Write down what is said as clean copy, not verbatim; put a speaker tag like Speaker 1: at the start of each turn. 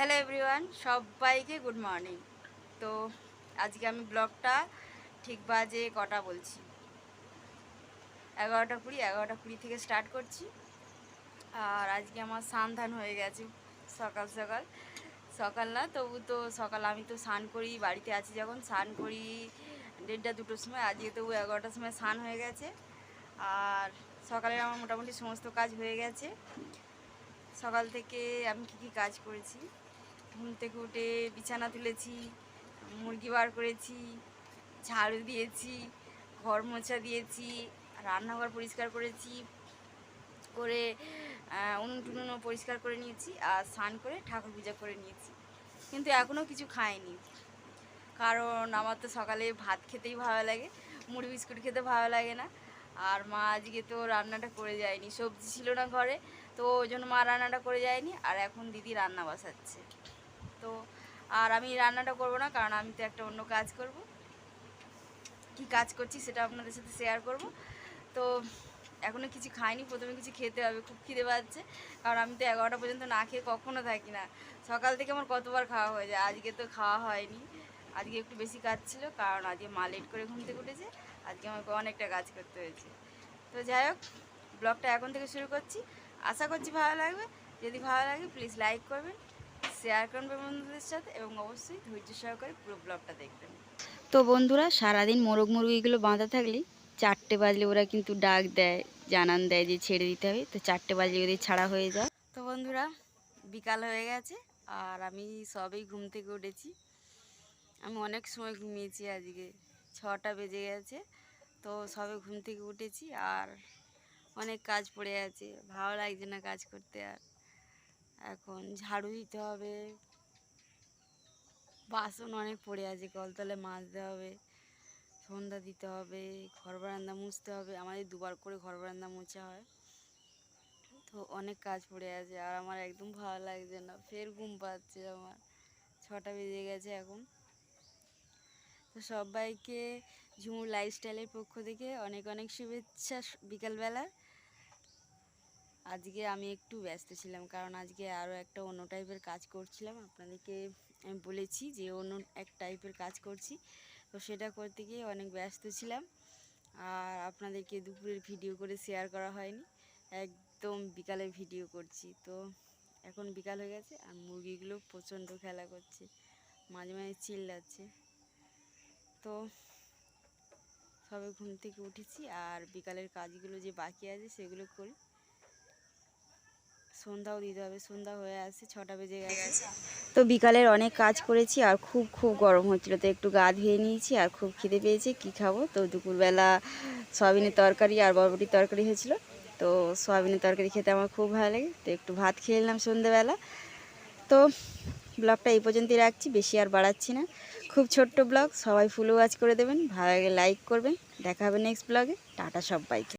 Speaker 1: Hello everyone, সবাইকে good morning. তো আজকে আমি ব্লগটা ঠিক বাজে কটা বলছি, 11:20 থেকে স্টার্ট করছি। আর আজকে আমার স্নান ধান হয়ে গেছে সকাল সকাল। সকাল না, তবু তো সকাল। আমি তো স্নান করি, বাড়িতে আছি যখন স্নান করি 1:30-2টোর সময়। আজকে তবু 11টার সময় স্নান হয়ে গেছে। আর সকালে আমার মোটামুটি সমস্ত কাজ হয়ে গেছে। সকাল থেকে আমি কী কাজ করেছি, ঘুম থেকে উঠে বিছানা তুলেছি, মুরগি বার করেছি, ঝাড়ু দিয়েছি, ঘর মোছা দিয়েছি, রান্নাঘর পরিষ্কার করেছি, করে উনুন টুনুনও পরিষ্কার করে নিয়েছি, আর স্নান করে ঠাকুর পূজা করে নিয়েছি। কিন্তু এখনও কিছু খাইনি, কারণ আমার তো সকালে ভাত খেতেই ভালো লাগে, মুড়ি বিস্কুট খেতে ভালো লাগে না। আর মা আজকে তো রান্নাটা করে যায়নি, সবজি ছিল না ঘরে, তো ওই জন্য মা রান্নাটা করে যায়নি। আর এখন দিদি রান্না বসাচ্ছে। তো আর আমি রান্নাটা করব না, কারণ আমি তো একটা অন্য কাজ করব। কি কাজ করছি সেটা আপনাদের সাথে শেয়ার করব। তো এখনও কিছু খাইনি, প্রথমে কিছু খেতে হবে, খুব খিদে পাচ্ছে। কারণ আমি তো 11টা পর্যন্ত না খেয়ে কখনও থাকি না। সকাল থেকে আমার কতবার খাওয়া হয়ে যায়, আজকে তো খাওয়া হয়নি। আজকে একটু বেশি কাজ ছিল, কারণ আজকে মা লেট করে ঘুম থেকে উঠেছে, আজকে আমাকে অনেকটা কাজ করতে হয়েছে। তো যাই হোক, ব্লগটা এখন থেকে শুরু করছি, আশা করছি ভালো লাগবে। যদি ভালো লাগে প্লিজ লাইক করবেন, শেয়ার করবেন বন্ধুদের সাথে, এবং অবশ্যই ধৈর্য সহকারে পুরো ব্লগটা দেখবেন। তো বন্ধুরা, সারাদিন মোরগ মুরগিগুলো বাঁধা থাকলে 4টে বাজলে ওরা কিন্তু ডাক দেয়, জানান দেয় যে ছেড়ে দিতে হবে। তো 4টে বাজলে ওদের ছাড়া হয়ে যায়। তো বন্ধুরা, বিকাল হয়ে গেছে আর আমি সবেই ঘুম থেকে উঠেছি। আমি অনেক সময় ঘুমিয়েছি, আজকে 6টা বেজে গেছে। তো সবে ঘুম থেকে উঠেছি আর অনেক কাজ পড়ে আছে, ভালো লাগছে না কাজ করতে। আর এখন ঝাড়ু দিতে হবে, বাসন অনেক পড়ে আছে, কলতলে মাজতে হবে, সন্ধ্যা দিতে হবে, ঘর বারান্দা মুছতে হবে। আমাদের দুবার করে ঘর বারান্দা মোছা হয়। তো অনেক কাজ পড়ে আছে আর আমার একদম ভালো লাগছে না, ফের ঘুম পাচ্ছে আমার। 6টা বেজে গেছে এখন। তো সবাইকে ঝুমুর লাইফস্টাইলের পক্ষ থেকে অনেক অনেক শুভেচ্ছা বিকালবেলা। আজকে আমি একটু ব্যস্ত ছিলাম, কারণ আজকে আরও একটা অন্য টাইপের কাজ করছিলাম। আপনাদেরকে আমি বলেছি যে অন্য এক টাইপের কাজ করছি, তো সেটা করতে গিয়ে অনেক ব্যস্ত ছিলাম। আর আপনাদেরকে দুপুরের ভিডিও করে শেয়ার করা হয়নি, একদম বিকালে ভিডিও করছি। তো এখন বিকাল হয়ে গেছে আর মুরগিগুলো প্রচণ্ড খেলা করছে, মাঝে মাঝে চিল্লাচ্ছে। তো সবে ঘুম থেকে উঠেছি আর বিকালের কাজগুলো যে বাকি আছে সেগুলো করি। সন্ধ্যাও দিতে হবে, সন্ধ্যা হয়ে আসছে, 6টা বেজে গেছে। তো বিকালের অনেক কাজ করেছি আর খুব খুব গরম হচ্ছিলো, তো একটু গা ধুয়ে নিয়েছি আর খুব খিদে পেয়েছে। কি খাবো, তো দুপুরবেলা সয়াবিনের তরকারি আর বরবটির তরকারি হয়েছিল। তো সয়াবিনের তরকারি খেতে আমার খুব ভালো লাগে, তো একটু ভাত খেয়ে নিলাম সন্ধ্যেবেলা। তো ব্লগটা এই পর্যন্তই রাখছি, বেশি আর বাড়াচ্ছি না। খুব ছোট্ট ব্লগ, সবাই ফুল ওয়াচ করে দেবেন, ভালো লাগে লাইক করবেন। দেখা হবে নেক্সট ব্লগে। টাটা সবাইকে।